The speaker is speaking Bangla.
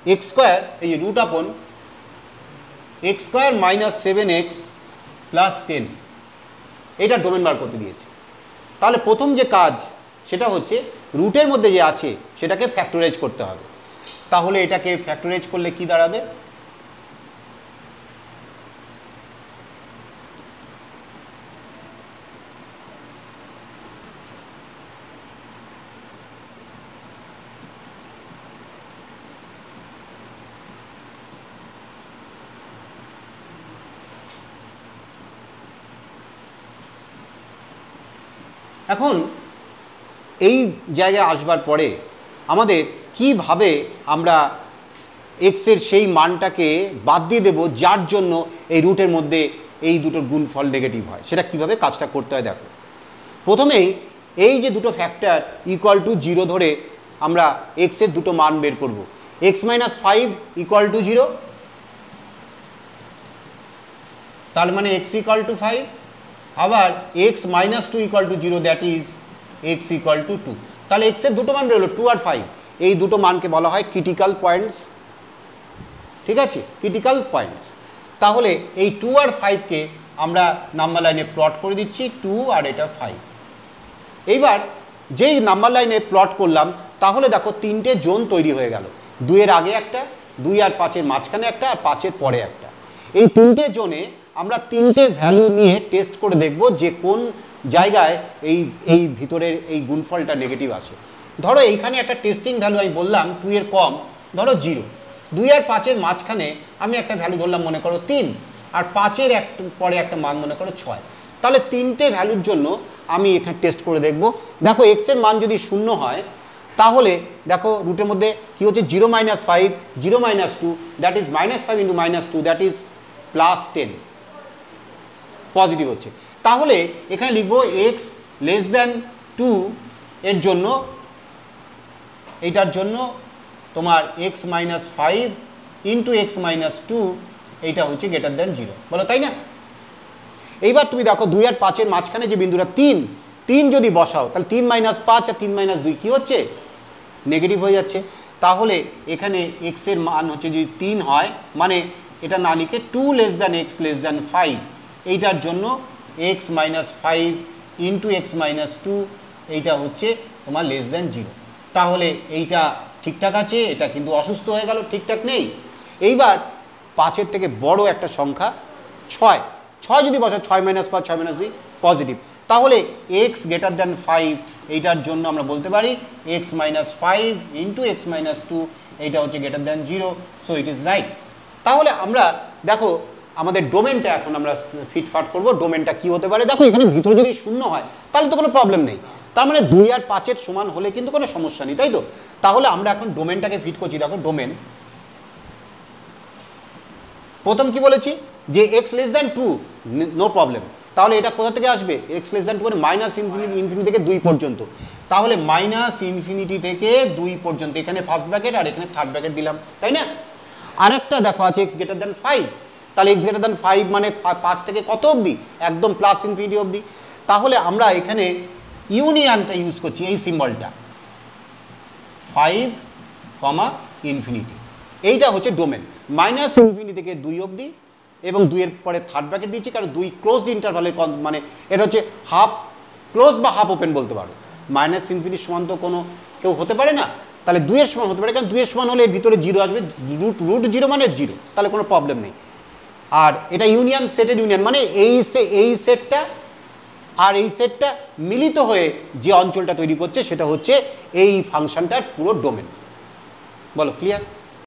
এক্স স্কোয়ার এই যে রুট আপন x square minus 7x plus 10 এটা ডোমেন বার করতে দিয়েছে। তাহলে প্রথম যে কাজ সেটা হচ্ছে রুটের মধ্যে যে আছে সেটাকে ফ্যাক্টরাইজ করতে হবে। তাহলে এটাকে ফ্যাক্টরাইজ করলে কি দাঁড়াবে, এখন এই জায়গায় আসবার পরে আমাদের কিভাবে আমরা এক্সের সেই মানটাকে বাদ দিয়ে দেবো যার জন্য এই রুটের মধ্যে এই দুটোর গুণফল নেগেটিভ হয়, সেটা কিভাবে কাজটা করতে হয় দেখো। প্রথমেই এই যে দুটো ফ্যাক্টর ইকুয়াল টু 0 ধরে আমরা এক্সের দুটো মান বের করব। এক্স মাইনাস 5 ইকুয়াল টু 0, তার মানে এক্স ইকুয়াল টু 5, আবার x minus 2 equal to 0, that is x equal to 2। তাহলে এক্সের দুটো মান বেরোলো 2 আর 5, এই দুটো মানকে বলা হয় ক্রিটিক্যাল পয়েন্টস, ঠিক আছে, ক্রিটিক্যাল পয়েন্টস। তাহলে এই 2 আর 5কে আমরা নাম্বার লাইনে প্লট করে দিচ্ছি, 2 আর এটা 5। এইবার যেই নাম্বার লাইনে প্লট করলাম তাহলে দেখো তিনটে জোন তৈরি হয়ে গেল, 2 এর আগে একটা, 2 আর 5-এর মাঝখানে একটা, আর 5-এর পরে একটা। এই তিনটে জোনে আমরা তিনটে ভ্যালু নিয়ে টেস্ট করে দেখব যে কোন জায়গায় এই ভিতরের এই গুণফলটা নেগেটিভ আসে। ধরো এইখানে একটা টেস্টিং ভ্যালু আমি বললাম 2 এর কম, ধরো 0। 2 আর 5-এর মাঝখানে আমি একটা ভ্যালু ধরলাম মনে করো 3, আর 5-এর পরে একটা মান মনে করো 6। তাহলে তিনটে ভ্যালুর জন্য আমি এখানে টেস্ট করে দেখব। দেখো এক্সের মান যদি 0 হয় তাহলে দেখো রুটের মধ্যে কি হচ্ছে, 0 minus 5, 0 minus 2, that is minus 5 into minus 2, that is plus 10, positive হচ্ছে। তাহলে এখানে লিখবো এক্স লেস দ্যান 2 এর জন্য, এইটার জন্য তোমার x minus 5 into x minus 2, এইটা হচ্ছে গ্রেটার দ্যান 0, বলো তাই না? এইবার তুমি দেখো 2 আর 5-এর মাঝখানে যে বিন্দুটা 3 যদি বসাও তাহলে 3 মাইনাস 5 আর 3 মাইনাস 2 কী হচ্ছে, নেগেটিভ হয়ে যাচ্ছে। তাহলে এখানে এক্সের মান হচ্ছে যদি 3 হয়, মানে এটা না লিখে 2 less than x less than 5, এইটার জন্য x minus 5 into x minus 2, এইটা হচ্ছে তোমার লেস দ্যান 0। তাহলে এইটা ঠিকঠাক আছে, এটা কিন্তু অসুস্থ হয়ে গেল, ঠিকঠাক নেই। এইবার 5-এর থেকে বড় একটা সংখ্যা 6 যদি বসে 6 মাইনাস 5, 6 মাইনাস 2, পজিটিভ। তাহলে এক্স গ্রেটার দ্যান 5, এইটার জন্য আমরা বলতে পারি x minus 5 into x minus 2, এইটা হচ্ছে greater than 0, so it is right. তাহলে আমরা দেখো আমাদের ডোমেনটা এখন আমরা ফিটফাট করব। ডোমেনটা কি হতে পারে দেখো, এখানে ভিতরে যদি 0 হয় তাহলে তো কোনো প্রবলেম নেই, তার মানে 2 আর 5-এর সমান হলে কিন্তু কোনো সমস্যা নেই, তাই তো? তাহলে আমরা এখন ডোমেনটাকে ফিট করছি। দেখো ডোমেন প্রথম কি বলেছি যে x less than 2, no problem. তাহলে এটা কোথা থেকে আসবে, এক্স লেস দ্যান 2 মানে মাইনাস ইনফিনিটি থেকে 2 পর্যন্ত। তাহলে মাইনাস ইনফিনিটি থেকে 2 পর্যন্ত, এখানে ফার্স্ট ব্র্যাকেট আর এখানে থার্ড ব্র্যাকেট দিলাম, তাই না? আরেকটা দেখো আছে এক্স গ্রেটার দ্যান 5, তাহলে এক্স গ্রেটার দ্যান 5 মানে 5 থেকে কত অবধি, একদম প্লাস ইনফিনিটি অবধি। তাহলে আমরা এখানে ইউনিয়নটা ইউজ করছি, এই সিম্বলটা 5, ইনফিনিটি, এইটা হচ্ছে ডোমেন। মাইনাস ইনফিনিটি থেকে 2 অবধি এবং 2 এর পরে থার্ড ব্র্যাকেট দিচ্ছি, কারণ 2 ক্লোজড ইন্টারভালের মানে এটা হচ্ছে হাফ ক্লোজ বা হাফ ওপেন বলতে পারো। মাইনাস ইনফিনিটির সমান তো কোনো কেউ হতে পারে না, তাহলে 2 এর সমান হতে পারে, কারণ 2 এর সমান হলে এর ভিতরে 0 আসবে, রুট 0 মানে 0, তাহলে কোনো প্রবলেম নেই। আর এটা ইউনিয়ন, সেটের ইউনিয়ন, মানে এই সেটটা আর এই সেটটা মিলিত হয়ে যে অঞ্চলটা তৈরি করছে সেটা হচ্ছে এই ফাংশনটার পুরো ডোমেন। বলো ক্লিয়ার?